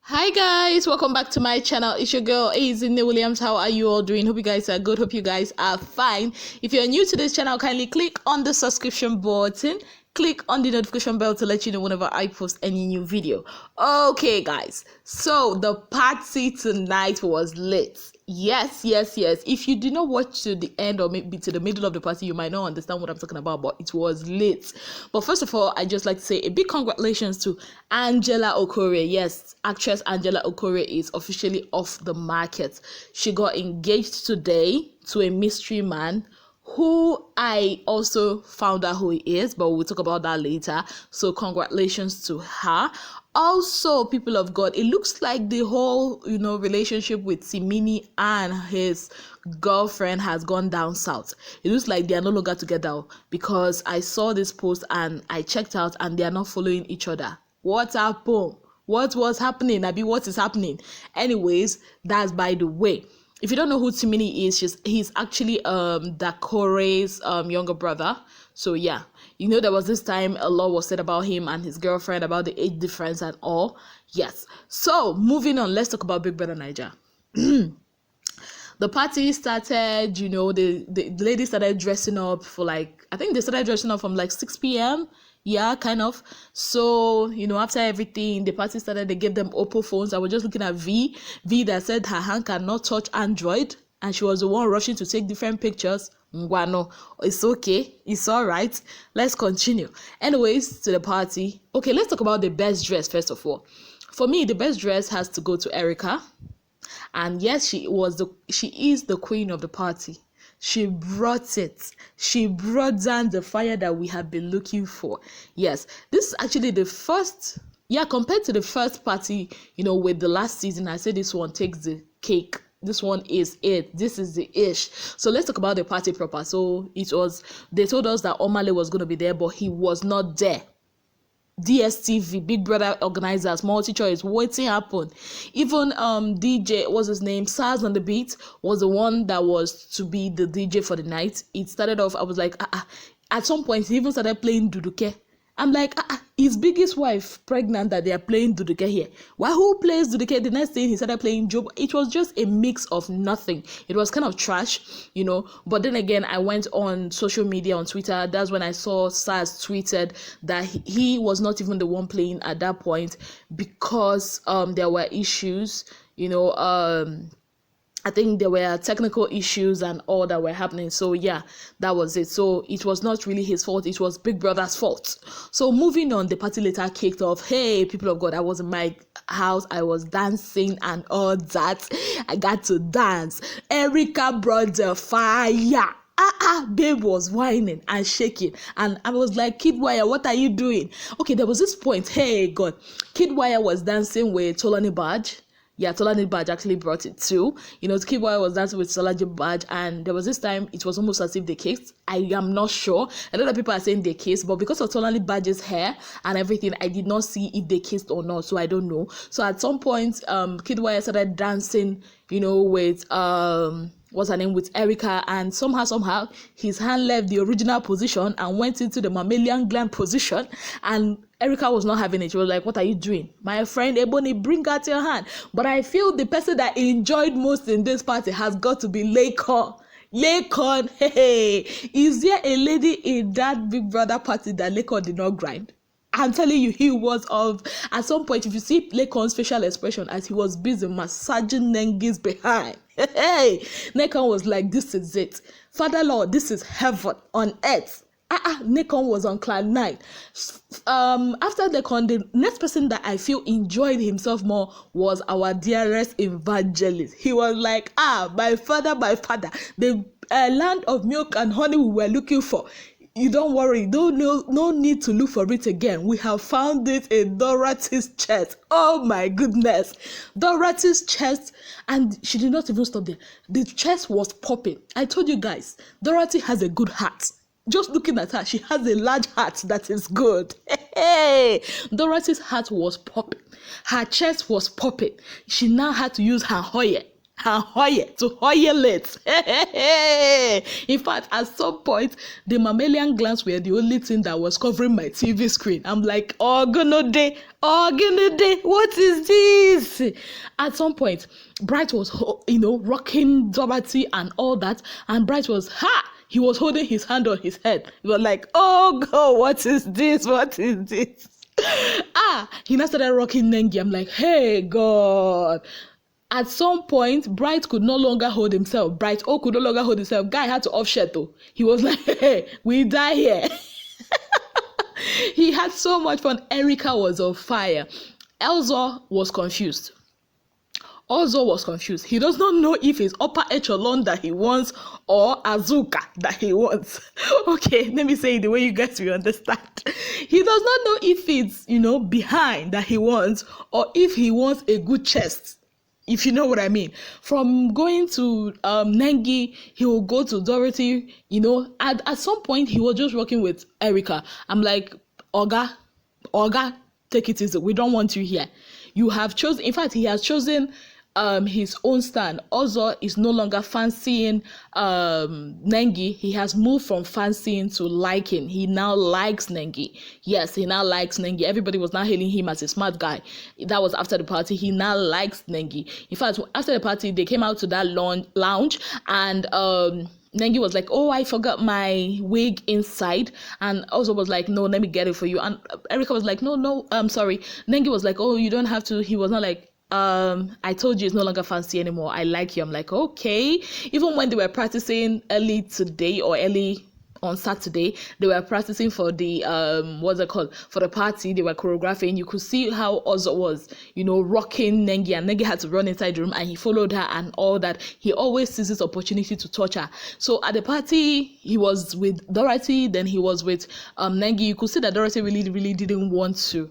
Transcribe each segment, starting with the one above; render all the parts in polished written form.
Hi guys, welcome back to my channel. It's your girl Azine Williams. How are you all doing? Hope you guys are good. Hope you guys are fine. If you're new to this channel, kindly click on the subscription button, click on the notification bell to let you know whenever I post any new video. Okay guys, so the party tonight was lit. Yes. If you did not watch to the end or maybe to the middle of the party, you might not understand what I'm talking about, but it was lit. But first of all, I just like to say a big congratulations to Angela Okorie. Yes, actress Angela Okorie is officially off the market. She got engaged today to a mystery man who I also found out who he is, but we'll talk about that later. So congratulations to her. Also, people of God, it looks like the whole, relationship with Simini and his girlfriend has gone down south. It looks like they are no longer together because I saw this post and I checked out and they are not following each other. What happened? What was happening? What is happening? Anyways, that's by the way. If you don't know who Timini is, he's actually Dakore's younger brother. So yeah, there was this time a lot was said about him and his girlfriend about the age difference and all. Yes. So moving on, let's talk about Big Brother Naija. The party started, the ladies started dressing up for I think they started dressing up from 6 p.m. Yeah, kind of. So, after everything, the party started, they gave them Oppo phones. I was just looking at V that said her hand cannot touch Android, and she was the one rushing to take different pictures. No, it's okay. It's all right. Let's continue. Anyways, to the party. Okay, let's talk about the best dress first of all. For me, the best dress has to go to Erica. And yes, she is the queen of the party. She brought it. She brought down the fire that we have been looking for. Yes, this is actually the first, compared to the first party, with the last season, I said this one takes the cake. This one is it. This is the ish. So let's talk about the party proper. So they told us that Omale was going to be there, but he was not there. DSTV, Big Brother organizers, multi-choice, waiting happened. Even DJ, what's his name, SARS on the beat, was the one that was to be the DJ for the night. It started off, I was like, at some point he even started playing Duduke. I'm like, his biggest wife pregnant that they are playing Duduke here. Why, who plays Duduke? The next thing he started playing Job. It was just a mix of nothing. It was kind of trash, But then again, I went on social media, on Twitter. That's when I saw SARS tweeted that he was not even the one playing at that point because there were issues, I think there were technical issues and all that were happening. So yeah, that was it. So it was not really his fault. It was Big Brother's fault. So moving on, the party later kicked off. Hey, people of God, I was in my house. I was dancing and all that. I got to dance. Erica brought the fire. Babe was whining and shaking. And I was like, Kidwaya, what are you doing? Okay, there was this point. Hey, God. Kidwaya was dancing with Tolani Badge. Yeah, Tolani Badge actually brought it too. Kidwaya was dancing with Tolani Badge, and there was this time it was almost as if they kissed. I am not sure. A lot of people are saying they kissed, but because of Tolani Badge's hair and everything, I did not see if they kissed or not, so I don't know. So at some point, Kidwaya started dancing, with what's her name, with Erica, and somehow his hand left the original position and went into the mammalian gland position, and Erica was not having it. She was like, what are you doing? My friend Ebony, bring out your hand. But I feel the person that enjoyed most in this party has got to be Lakon. Lakon, hey, is there a lady in that Big Brother party that Lakon did not grind? I'm telling you, he was at some point, if you see Lakon's facial expression as he was busy massaging Nengi's behind, hey, Lakon was like, this is it. Father Lord, this is heaven on earth. Lakon was on cloud 9. After Lakon, the next person that I feel enjoyed himself more was our dearest evangelist. He was like, my father, the land of milk and honey we were looking for. You don't worry, no need to look for it again. We have found it in Dorothy's chest. Oh my goodness. Dorothy's chest, and she did not even stop there. The chest was popping. I told you guys, Dorothy has a good heart. Just looking at her, she has a large heart that is good. Hey, Dorothy's heart was popping. Her chest was popping. She now had to use her Hoye. and Hoye to Hoyelate. In fact, at some point, the mammalian glands were the only thing that was covering my TV screen. I'm like, oh, gonna day, what is this? At some point, Bright was, rocking Dorothy and all that, and Bright was, he was holding his hand on his head. He was like, oh, God, what is this? What is this? He now started rocking Nengi. I'm like, hey, God. At some point, Bright could no longer hold himself. Bright O could no longer hold himself. Guy had to offset though. He was like, hey, we die here. He had so much fun. Erica was on fire. Elzo was confused. He does not know if it's upper echelon that he wants or Azuka that he wants. Okay, let me say it the way you guys will understand. He does not know if it's, behind that he wants or if he wants a good chest. If you know what I mean. From going to Nengi, he will go to Dorothy, At some point, he was just working with Erica. I'm like, Oga, take it easy. We don't want you here. You have chosen, in fact, he has chosen his own stand. Ozo is no longer fancying Nengi. He has moved from fancying to liking. He now likes Nengi. Yes, he now likes Nengi. Everybody was now hailing him as a smart guy. That was after the party. He now likes Nengi. In fact, after the party, they came out to that lounge and Nengi was like, oh, I forgot my wig inside. And Ozo was like, no, let me get it for you. And Erica was like, no, I'm sorry. Nengi was like, oh, you don't have to. He was not like, I told you it's no longer fancy anymore. I like you. I'm like, okay. Even when they were practicing early today or early on Saturday, they were practicing for the for the party. They were choreographing. You could see how Ozo was, rocking Nengi, and Nengi had to run inside the room and he followed her and all that. He always seizes opportunity to touch her. So at the party, he was with Dorothy, then he was with Nengi. You could see that Dorothy really, really didn't want to,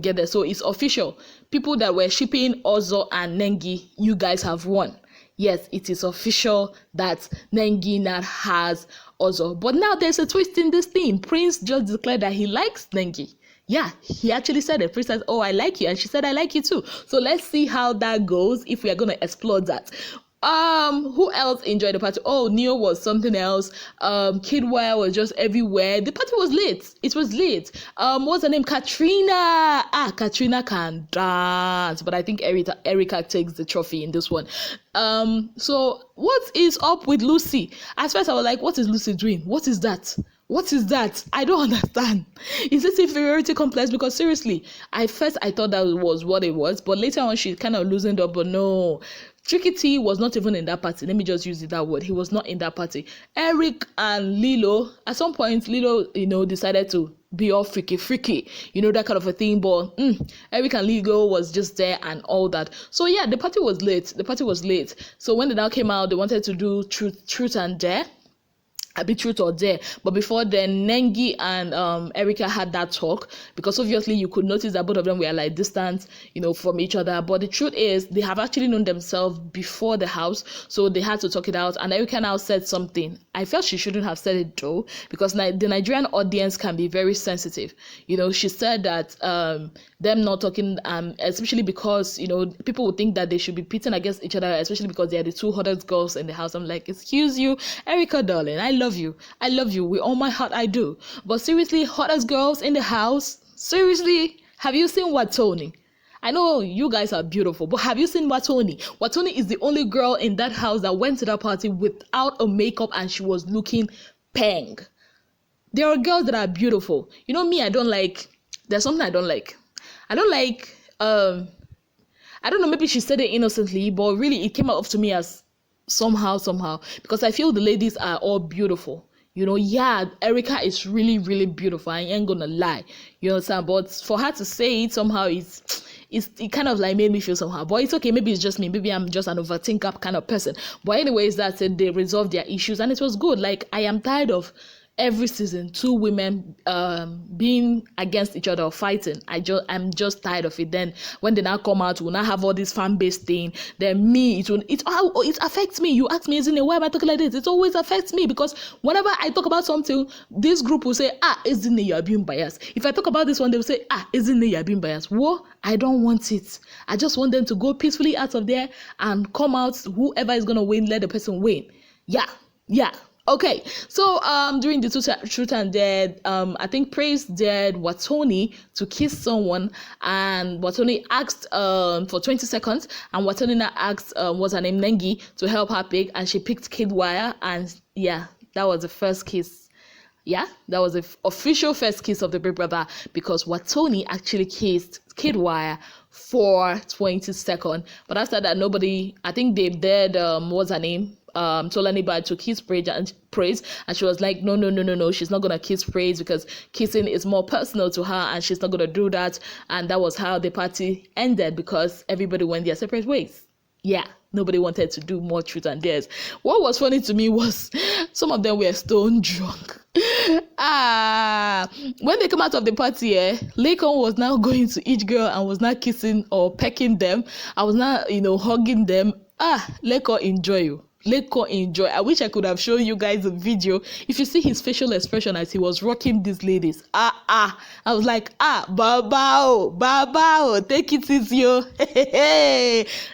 get there. So it's official. People that were shipping Ozo and Nengi, you guys have won. Yes, it is official that Nengi now has Ozo. But now there's a twist in this thing. Prince just declared that he likes Nengi. Yeah, he actually said it. Prince said, oh, I like you. And she said, I like you too. So let's see how that goes if we are going to explore that. Who else enjoyed the party? Oh, Neo was something else. Kidwaya was just everywhere. The party was lit. It was lit. What's her name? Katrina. Katrina can dance, but I think Erica takes the trophy in this one. So what is up with Lucy? At first I was like, what is Lucy doing? What is that? I don't understand. Is this inferiority complex? Because seriously, at first I thought that was what it was, but later on she kind of loosened up. But no, Tricky T was not even in that party. Let me just use that word. He was not in that party. Eric and Lilo, at some point, Lilo, decided to be all freaky, that kind of a thing. But Eric and Lilo was just there and all that. So yeah, the party was late. So when they now came out, they wanted to do truth and dare. Be truth or dare. But before then, Nengi and Erica had that talk, because obviously you could notice that both of them were like distant, from each other. But the truth is, they have actually known themselves before the house, so they had to talk it out. And Erica now said something. I felt she shouldn't have said it though, because the Nigerian audience can be very sensitive. She said that them not talking, especially because people would think that they should be pitting against each other, especially because they are the two hottest girls in the house. I'm like, excuse you, Erica, darling, I love you with all my heart, I do. But seriously, hottest girls in the house, seriously, have you seen Wathoni? I know you guys are beautiful, but have you seen Wathoni? Wathoni is the only girl in that house that went to that party without a makeup and she was looking peng. There are girls that are beautiful. Me, there's something I don't like. I don't know, maybe she said it innocently, but really it came out to me as somehow, because I feel the ladies are all beautiful. Yeah, Erica is really, really beautiful. I ain't gonna lie. You understand? But for her to say it somehow, it kind of like made me feel somehow. But it's okay. Maybe it's just me. Maybe I'm just an overthinker kind of person. But anyways, that's it. They resolved their issues and it was good. Like, I am tired of every season, two women being against each other or fighting. I'm just tired of it. Then when they now come out, we'll now have all this fan base thing. Then me, it affects me. You ask me, isn't it, why am I talking like this? It always affects me, because whenever I talk about something, this group will say, isn't it, you're being biased. If I talk about this one, they will say, isn't it, you're being biased. What? I don't want it. I just want them to go peacefully out of there and come out. Whoever is gonna win, let the person win. Yeah. Okay, so during the truth and dare, I think Praise dared Wathoni to kiss someone, and Wathoni asked for 20 seconds, and Wathoni now asked what's her name, Nengi, to help her pick, and she picked Kidwaya, and yeah, that was the first kiss. Yeah, that was the official first kiss of the Big Brother, because Wathoni actually kissed Kidwaya for 20 seconds. But after that, nobody, I think they did, what's her name? Told anybody to kiss Praise, and she was like, no, she's not gonna kiss Praise, because kissing is more personal to her, and she's not gonna do that. And that was how the party ended, because everybody went their separate ways. Yeah, nobody wanted to do more truth and dares. What was funny to me was some of them were stone drunk. When they come out of the party, Lakon was now going to each girl and was not kissing or pecking them. I was not, hugging them. Lakon enjoy you. Lakon enjoy. I wish I could have shown you guys a video. If you see his facial expression as he was rocking these ladies, I was like, babao, take it easy, yo.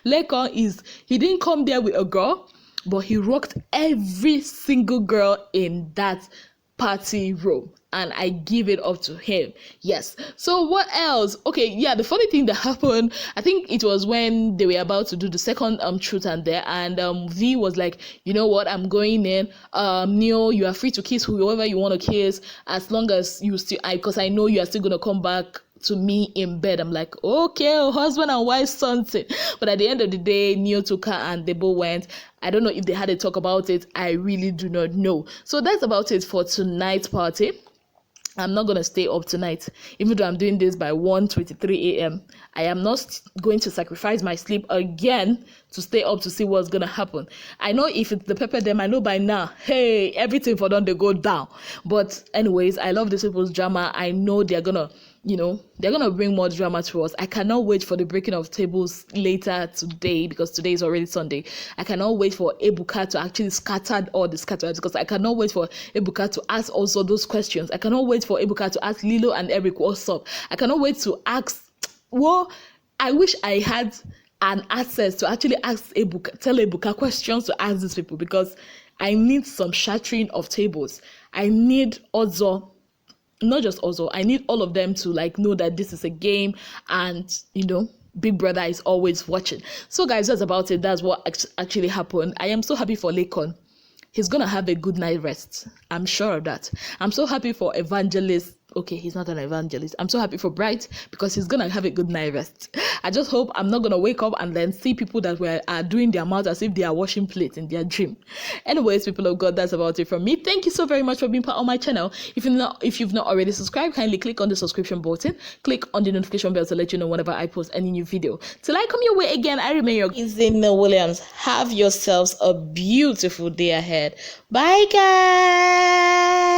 Lakon he didn't come there with a girl, but he rocked every single girl in that party room, and I give it up to him. Yes. So what else? Okay, yeah, the funny thing that happened, I think it was when they were about to do the second truth and dare, and V was like, you know what, I'm going in. Neo, you are free to kiss whoever you want to kiss, as long as you still, because I know you are still gonna come back to me in bed. I'm like, okay, husband and wife something. But at the end of the day, Neo took her and they both went. I don't know if they had a talk about it. I really do not know. So that's about it for tonight's party. I'm not going to stay up tonight, even though I'm doing this by 1:23 a.m. I am not going to sacrifice my sleep again to stay up to see what's going to happen. I know if it's the pepper them, I know by now, hey, everything for them, they go down. But anyways, I love this people's drama. I know they're going to, they're going to bring more drama to us. I cannot wait for the breaking of tables later today, because today is already Sunday. I cannot wait for Ebuka to actually scatter all the scatterers, because I cannot wait for Ebuka to ask also those questions. I cannot wait for Ebuka to ask Lilo and Eric what's up. I cannot wait to ask, I wish I had an access to actually ask Ebuka, tell Ebuka questions to ask these people, because I need some shattering of tables. I need also, not just also, I need all of them to know that this is a game, and Big Brother is always watching. So guys, that's about it. That's what actually happened. I am so happy for Lakon. He's gonna have a good night rest. I'm sure of that. I'm so happy for Evangelist. Okay, he's not an evangelist. I'm so happy for Bright, because he's gonna have a good night rest. I just hope I'm not gonna wake up and then see people that are doing their mouth as if they are washing plates in their dream. Anyways, people of God, that's about it from me. Thank you so very much for being part of my channel. If you've not already subscribed, kindly click on the subscription button. Click on the notification bell to let you know whenever I post any new video. Till I come your way again, I remain your Bbnaija Williams. Have yourselves a beautiful day ahead. Bye, guys.